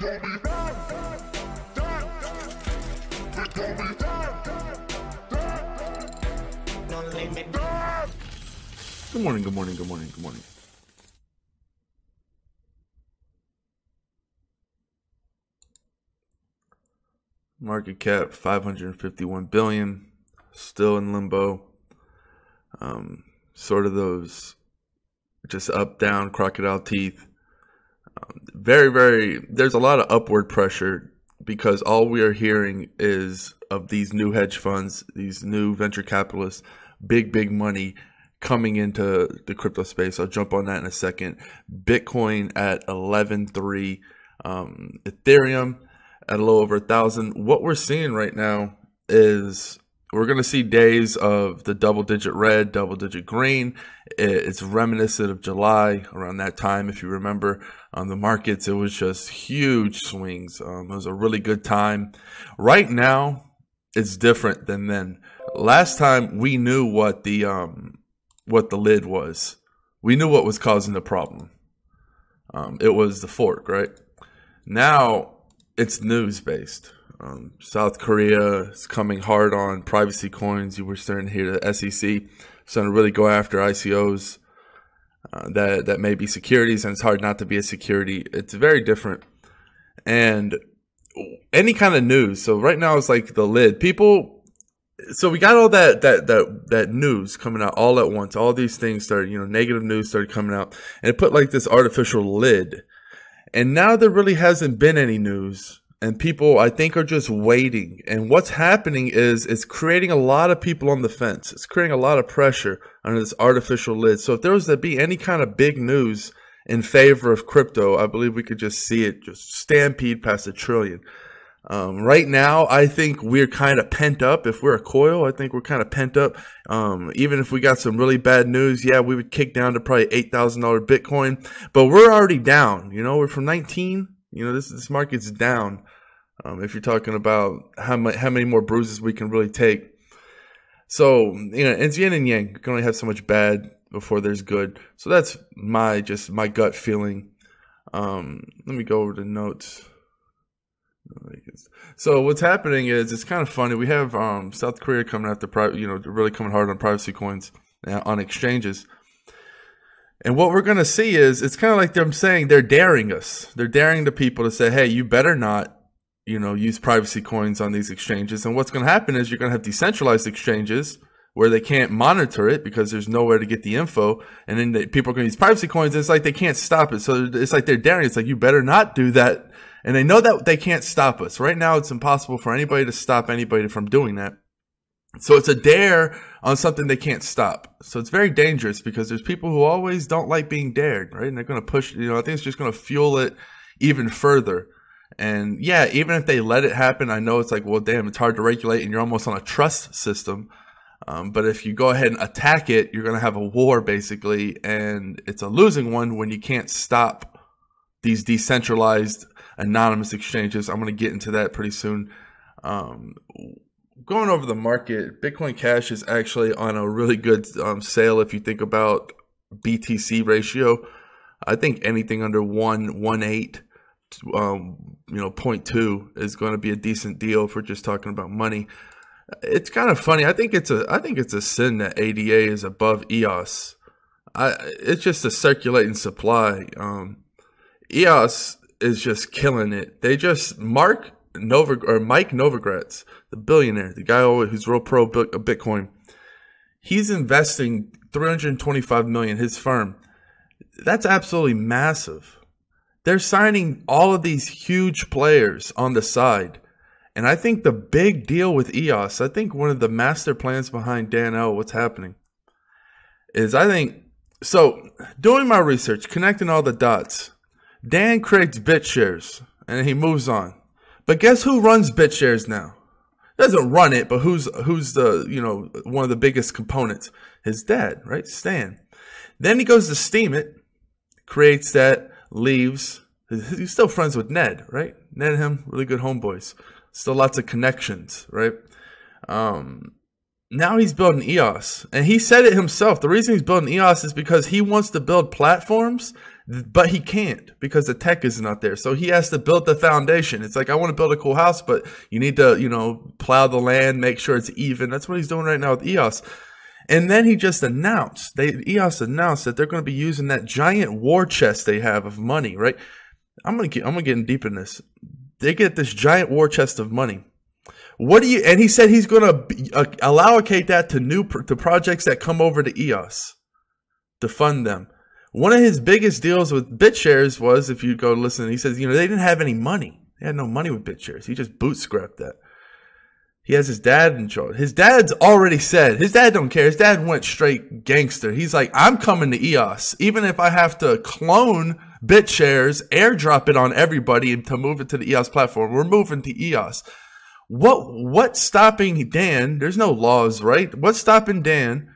Good morning, good morning, good morning, good morning. Market cap 551 billion, still in limbo. Sort of those just up, down, crocodile teeth. There's a lot of upward pressure because all we are hearing is of these new hedge funds, these new venture capitalists, big money coming into the crypto space. I'll jump on that in a second. Bitcoin at 11.3, Ethereum at a little over 1,000. What we're seeing right now is we're going to see days of the double-digit red, double-digit green. It's reminiscent of July around that time. If you remember, the markets, it was just huge swings. It was a really good time. Right now, it's different than then. Last time, we knew what the lid was. We knew what was causing the problem. It was the fork, right? Now, it's news-based. South Korea is coming hard on privacy coins. You were starting to hear the SEC starting to really go after ICOs that may be securities, and it's hard not to be a security. It's very different. And any kind of news. So right now it's like the lid. People. So we got all that news coming out all at once. All these things started, negative news started coming out, and it put like this artificial lid. And now there really hasn't been any news. And people, I think, are just waiting. And what's happening is it's creating a lot of people on the fence. It's creating a lot of pressure under this artificial lid. So if there was to be any kind of big news in favor of crypto, I believe we could just see it just stampede past $1 trillion. Right now, I think we're kind of pent up. If we're a coil, I think we're kind of pent up. Even if we got some really bad news, yeah, we would kick down to probably $8,000 Bitcoin. But we're already down. We're from 19. This market's down. If you're talking about how many more bruises we can really take. So, it's yin and yang. You can only have so much bad before there's good. So that's my gut feeling. Let me go over the notes. So what's happening is it's kind of funny. We have South Korea coming after really coming hard on privacy coins on exchanges. And what we're going to see is it's kind of like them saying they're daring us. They're daring the people to say, hey, you better not, use privacy coins on these exchanges. And what's going to happen is you're going to have decentralized exchanges where they can't monitor it because there's nowhere to get the info. And then people are going to use privacy coins. And it's like they can't stop it. So it's like they're daring. It's like, you better not do that. And they know that they can't stop us. Right now, it's impossible for anybody to stop anybody from doing that. So it's a dare on something they can't stop. So it's very dangerous because there's people who always don't like being dared, right? And they're going to push, I think it's just going to fuel it even further. And yeah, even if they let it happen, I know it's like, well, damn, it's hard to regulate and you're almost on a trust system. But if you go ahead and attack it, you're going to have a war basically. And it's a losing one when you can't stop these decentralized anonymous exchanges. I'm going to get into that pretty soon. Going over the market, Bitcoin Cash is actually on a really good sale. If you think about BTC ratio, I think anything under 1.18, 0.2 is going to be a decent deal if we're just talking about money. It's kind of funny. I think it's a sin that ADA is above EOS. It's just a circulating supply. EOS is just killing it. They just Mike Novogratz, the billionaire, the guy who's real pro Bitcoin, he's investing $325 million, his firm. That's absolutely massive. They're signing all of these huge players on the side. And I think the big deal with EOS, I think one of the master plans behind Dan L, what's happening, is so doing my research, connecting all the dots, Dan creates BitShares and he moves on. But guess who runs BitShares now? Doesn't run it, but who's the, one of the biggest components? His dad, right? Stan. Then he goes to Steemit, creates that, leaves. He's still friends with Ned, right? Ned and him, really good homeboys. Still lots of connections, right? Now he's building EOS. And he said it himself. The reason he's building EOS is because he wants to build platforms But he can't because the tech is not there. So he has to build the foundation. It's like, I want to build a cool house, but you need to, plow the land, make sure it's even. That's what he's doing right now with EOS. And then he just announced, EOS announced that they're going to be using that giant war chest they have of money, right? I'm gonna get in deep in this. They get this giant war chest of money. And he said he's going to allocate that to projects that come over to EOS to fund them. One of his biggest deals with BitShares was, if you go listen, he says, they didn't have any money. They had no money with BitShares. He just bootstrapped that. He has his dad in charge. His dad's already said, his dad don't care. His dad went straight gangster. He's like, I'm coming to EOS. Even if I have to clone BitShares, airdrop it on everybody and to move it to the EOS platform, we're moving to EOS. What's stopping Dan? There's no laws, right? What's stopping Dan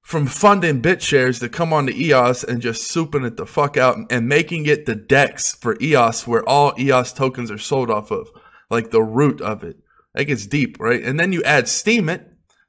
from funding BitShares to come on to EOS and just souping it the fuck out and making it the DEX for EOS where all EOS tokens are sold off of, like the root of it? That gets deep, right? And then you add Steemit.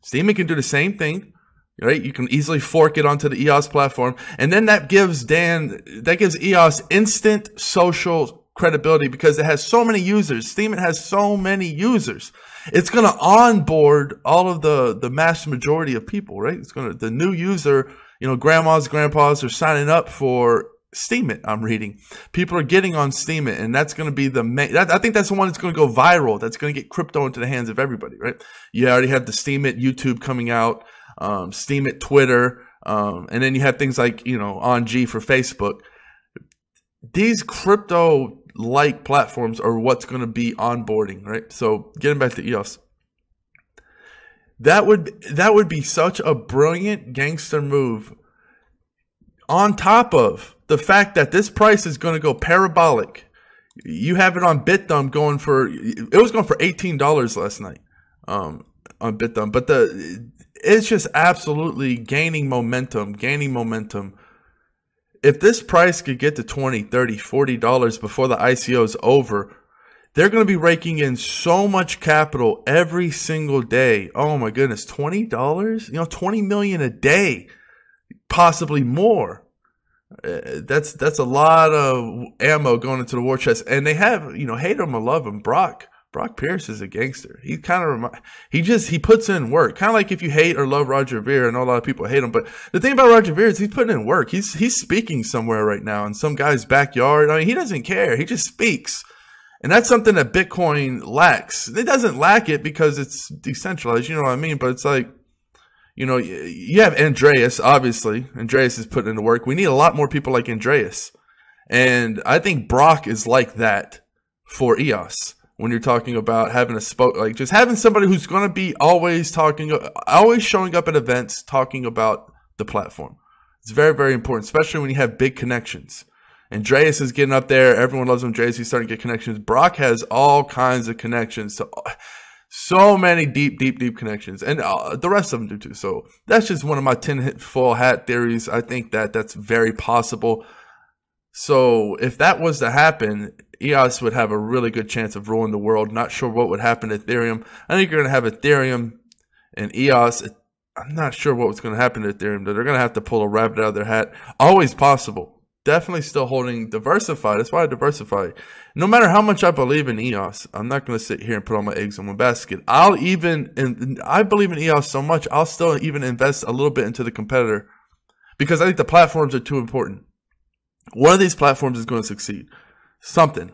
Steemit can do the same thing, right? You can easily fork it onto the EOS platform. And then that gives EOS instant social credibility because it has so many users. Steemit has so many users. It's going to onboard all of the mass majority of people, right? The new user, grandmas, grandpas are signing up for Steemit. I'm reading. People are getting on Steemit, and that's going to be the main. I think that's the one that's going to go viral. That's going to get crypto into the hands of everybody, right? You already have the Steemit YouTube coming out, Steemit Twitter, and then you have things like On G for Facebook. These crypto-like platforms are what's going to be onboarding, right? So getting back to EOS, that would be such a brilliant gangster move. On top of the fact that this price is going to go parabolic. You have it on BitThumb it was going for $18 last night on BitThumb. But it's just absolutely gaining momentum. If this price could get to $20, $30, $40 before the ICO is over, they're going to be raking in so much capital every single day. Oh my goodness, $20? $20 million a day, possibly more. That's a lot of ammo going into the war chest, and they have hate him or love him. Brock Pierce is a gangster. He he puts in work, kind of like if you hate or love Roger Ver. I know a lot of people hate him, but the thing about Roger Ver is he's putting in work. He's speaking somewhere right now in some guy's backyard. I mean, he doesn't care. He just speaks, and that's something that Bitcoin lacks. It doesn't lack it because it's decentralized. You know what I mean? But it's like, you have Andreas, obviously. Andreas is putting in the work. We need a lot more people like Andreas. And I think Brock is like that for EOS. When you're talking about having just having somebody who's going to be always showing up at events, talking about the platform. It's very, very important, especially when you have big connections. Andreas is getting up there. Everyone loves Andreas. He's starting to get connections. Brock has all kinds of connections. So many deep connections, and the rest of them do too. So that's just one of my tinfoil hat theories. I think that's very possible. So if that was to happen, EOS would have a really good chance of ruling the world. Not sure what would happen to Ethereum. I think you're going to have Ethereum and EOS. I'm not sure what's going to happen to Ethereum. They're going to have to pull a rabbit out of their hat. Always possible. Definitely still holding diversified. That's why I diversify. No matter how much I believe in EOS, I'm not going to sit here and put all my eggs in one basket. I believe in EOS so much, I'll still even invest a little bit into the competitor because I think the platforms are too important. One of these platforms is going to succeed.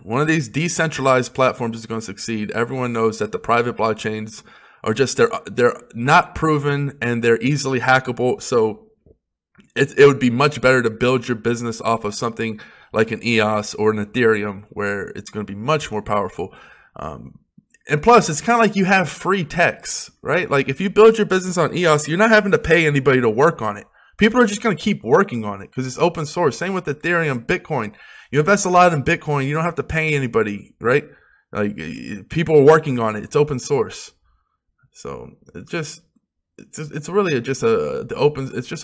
One of these decentralized platforms is going to succeed. Everyone knows that the private blockchains are just, they're not proven and they're easily hackable. So it would be much better to build your business off of something like an EOS or an Ethereum where it's going to be much more powerful. And plus, it's kind of like you have free techs, right? Like if you build your business on EOS, you're not having to pay anybody to work on it. People are just going to keep working on it because it's open source. Same with Ethereum, Bitcoin. You invest a lot in Bitcoin, you don't have to pay anybody, right? Like people are working on it. It's open source. So it's just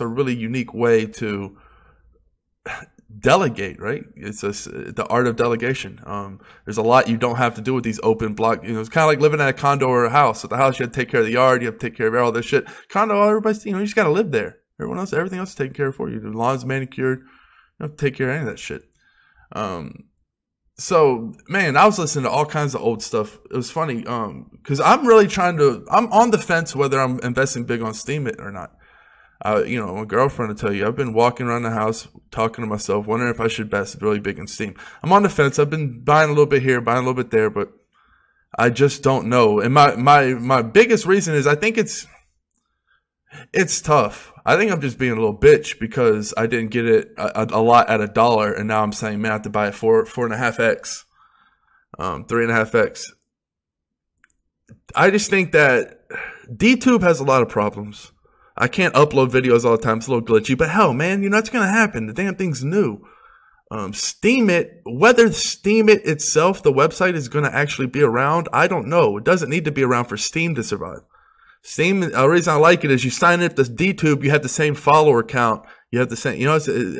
a really unique way to delegate, right? It's the art of delegation. There's a lot you don't have to do with these open block. It's kind of like living in a condo or a house. With the house, you have to take care of the yard. You have to take care of all this shit. Condo, everybody's, you just got to live there. Everything else is taken care of for you. The lawn's manicured. don't take care of any of that shit. So man, I was listening to all kinds of old stuff. It was funny, because I'm on the fence whether I'm investing big on Steemit or not. My girlfriend will tell you, I've been walking around the house talking to myself, wondering if I should invest really big in Steem. I'm on the fence. I've been buying a little bit here, buying a little bit there, but I just don't know. And my biggest reason is I think it's tough. I think I'm just being a little bitch because I didn't get it a lot at $1, and now I'm saying, man, I have to buy it 4.5x, 3.5x. I just think that DTube has a lot of problems. I can't upload videos all the time. It's a little glitchy, but hell, man, it's going to happen. The damn thing's new. Steemit, whether Steemit itself, the website, is going to actually be around, I don't know. It doesn't need to be around for Steam to survive. Steem, the reason I like it is you sign in to DTube, you have the same follower count. You have the same,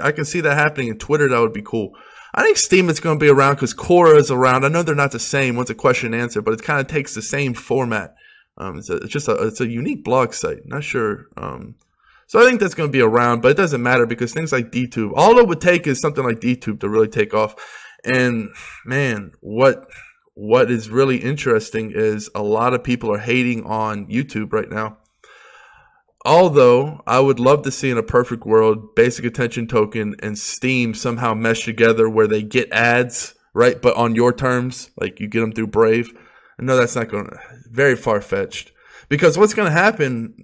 I can see that happening in Twitter. That would be cool. I think Steemit's going to be around because Quora is around. I know they're not the same. One's a question and answer, but it kind of takes the same format. It's a unique blog site. Not sure. So I think that's going to be around, but it doesn't matter because things like DTube, all it would take is something like DTube to really take off. And man, what is really interesting is a lot of people are hating on YouTube right now. Although I would love to see, in a perfect world, basic attention token and Steam somehow mesh together where they get ads, right? But on your terms, like you get them through Brave. I know that's not going to, very far-fetched. Because what's going to happen,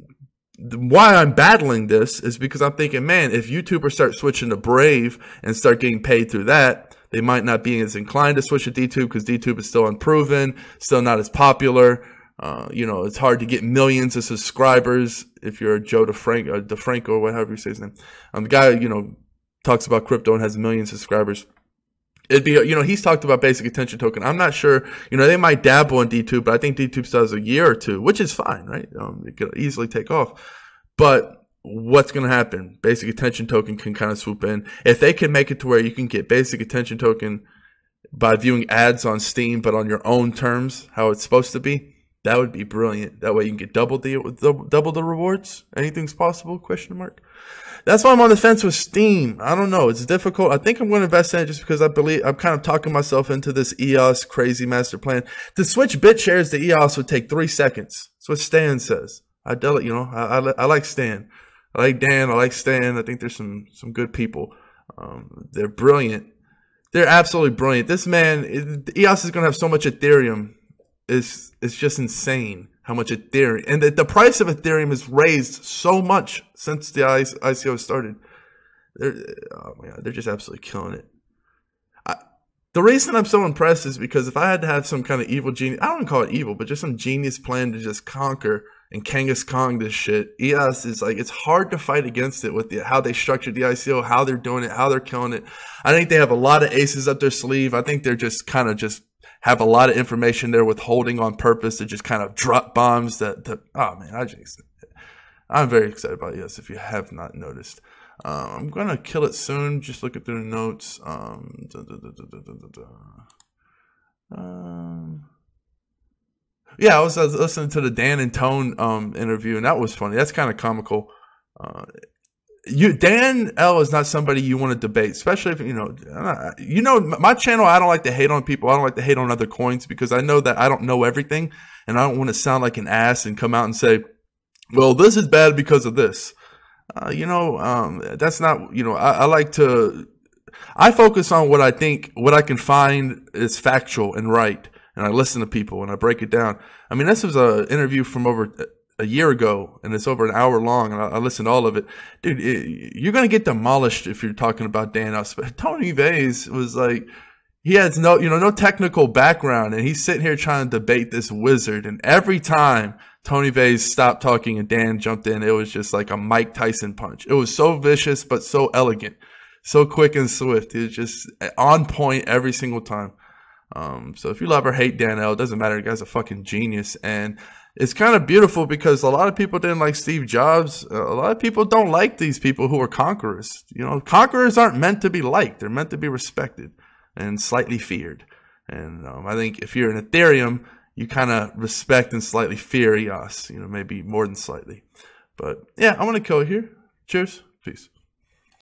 why I'm battling this is because I'm thinking, man, if YouTubers start switching to Brave and start getting paid through that, they might not be as inclined to switch to DTube because DTube is still unproven, still not as popular. It's hard to get millions of subscribers if you're a Joe DeFranco or whatever you say his name. The guy, talks about crypto and has millions of subscribers. It'd be, he's talked about basic attention token. I'm not sure, they might dabble in DTube, but I think DTube still has a year or two, which is fine, right? It could easily take off. But what's going to happen? Basic attention token can kind of swoop in. If they can make it to where you can get basic attention token by viewing ads on Steam, but on your own terms, how it's supposed to be, that would be brilliant. That way you can get double the rewards. Anything's possible? ? That's why I'm on the fence with Steam. I don't know. It's difficult. I think I'm going to invest in it just because I believe I'm kind of talking myself into this EOS crazy master plan. To switch BitShares to EOS would take 3 seconds. That's what Stan says. I like Stan. I like Dan. I like Stan. I think there's some good people. They're brilliant. They're absolutely brilliant. This man, EOS is going to have so much Ethereum. It's just insane how much Ethereum, and the price of Ethereum has raised so much since the ICO started. Oh my God, they're just absolutely killing it. The reason I'm so impressed is because if I had to have some kind of evil genius, I don't call it evil, but just some genius plan to just conquer and Kangas Kong this shit, EOS is like, it's hard to fight against it with how they structured the ICO, how they're doing it, how they're killing it. I think they have a lot of aces up their sleeve. I think they're just kind of have a lot of information they're withholding on purpose to just kind of drop bombs oh man, I'm very excited about EOS if you have not noticed. I'm going to kill it soon. Just looking through the notes. Yeah, I was listening to the Dan and Tone interview, and that was funny. That's kind of comical. Dan L is not somebody you want to debate, especially if my channel. I don't like to hate on people. I don't like to hate on other coins because I know that I don't know everything, and I don't want to sound like an ass and come out and say, "Well, this is bad because of this." That's not. I focus on what I think, what I can find is factual and right, and I listen to people and I break it down. I mean, this was an interview from over a year ago, and it's over an hour long, and I listened to all of it. Dude, you're going to get demolished if you're talking about Dan L. Tony Vase was like, he has no technical background, and he's sitting here trying to debate this wizard, and every time Tony Vase stopped talking and Dan jumped in, it was just like a Mike Tyson punch. It was so vicious, but so elegant, so quick and swift. It was just on point every single time. So if you love or hate Dan L, it doesn't matter. The guy's a fucking genius, and it's kind of beautiful because a lot of people didn't like Steve Jobs. A lot of people don't like these people who are conquerors. Conquerors aren't meant to be liked. They're meant to be respected and slightly feared. And I think if you're in Ethereum, you kind of respect and slightly fear EOS, maybe more than slightly. But yeah, I'm going to kill it here. Cheers. Peace.